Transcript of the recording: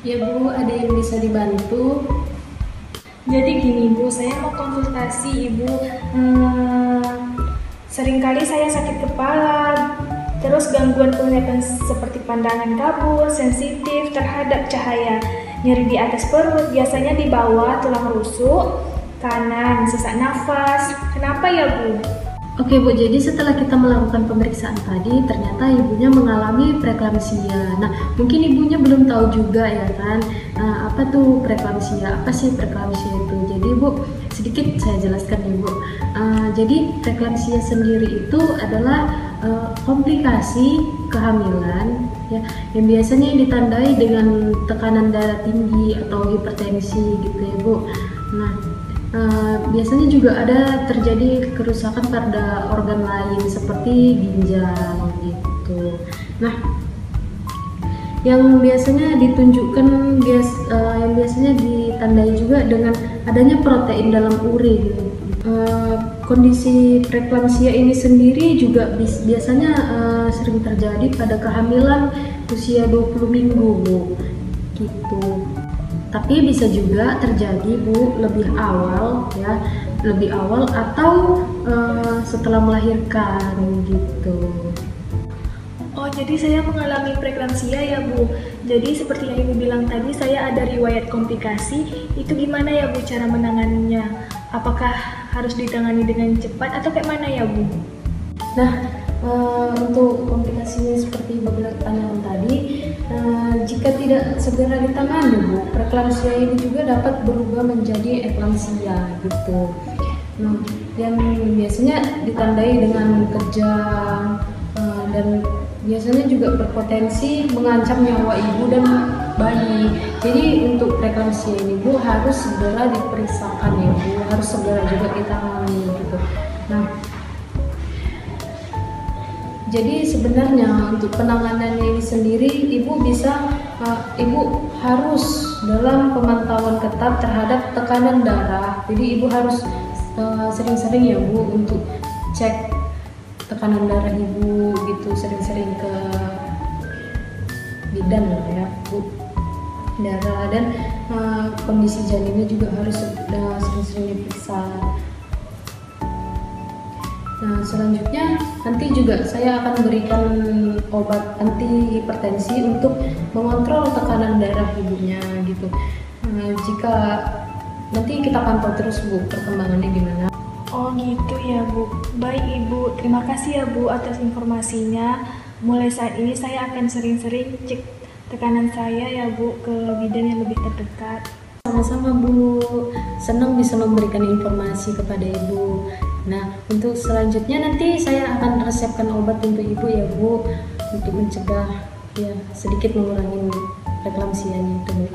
Ya Bu, ada yang bisa dibantu? Jadi gini Bu, saya mau konsultasi Ibu. Seringkali saya sakit kepala, terus gangguan penglihatan seperti pandangan kabur, sensitif terhadap cahaya, nyeri di atas perut, biasanya di bawah tulang rusuk kanan, sesak nafas. Kenapa ya Bu? Oke Bu, jadi setelah kita melakukan pemeriksaan tadi, ternyata ibunya mengalami preeklamsia. Nah, mungkin ibunya belum tahu juga ya kan, apa tuh preeklamsia, apa sih preeklamsia itu. Jadi Bu, sedikit saya jelaskan ya Bu. Jadi preeklamsia sendiri itu adalah komplikasi kehamilan ya, yang biasanya ditandai dengan tekanan darah tinggi atau hipertensi gitu ya Bu. Nah, biasanya juga ada terjadi kerusakan pada organ lain seperti ginjal gitu. Nah, yang biasanya ditunjukkan yang biasanya ditandai juga dengan adanya protein dalam urin. Kondisi preeklamsia ini sendiri juga biasanya sering terjadi pada kehamilan usia 20 minggu Bu, gitu. Tapi bisa juga terjadi Bu lebih awal ya, lebih awal atau setelah melahirkan gitu. Oh, jadi saya mengalami preeklamsia ya Bu. Jadi seperti yang Ibu bilang tadi, saya ada riwayat komplikasi. Itu gimana ya Bu cara menanganinya? Apakah harus ditangani dengan cepat atau kayak mana ya Bu? Nah, untuk komplikasinya seperti beberapa pertanyaan tadi, jika tidak segera ditangani Bu, preeklamsia ini juga dapat berubah menjadi eklamsia gitu. Nah, yang biasanya ditandai dengan kejang dan biasanya juga berpotensi mengancam nyawa ibu dan bayi. Jadi untuk preeklamsia ini Bu harus segera diperiksakan ya Bu, harus segera juga ditangani gitu. Nah, jadi sebenarnya untuk penanganannya ini sendiri ibu harus dalam pemantauan ketat terhadap tekanan darah. Jadi ibu harus sering-sering ya Bu untuk cek tekanan darah ibu gitu, sering-sering ke bidan ya Bu, darah, dan kondisi janinnya juga harus sering-sering diperiksa. Nah, selanjutnya nanti juga saya akan berikan obat anti hipertensi untuk mengontrol tekanan darah ibunya gitu. Jika nanti kita pantau terus Bu perkembangannya gimana. Oh gitu ya Bu. Baik Ibu, terima kasih ya Bu atas informasinya. Mulai saat ini saya akan sering-sering cek tekanan saya ya Bu ke bidan yang lebih terdekat. Sama-sama Bu, senang bisa memberikan informasi kepada Ibu. Nah, untuk selanjutnya nanti saya akan resepkan obat untuk Ibu ya Bu, untuk mencegah ya sedikit mengurangi preeklamsianya itu Bu.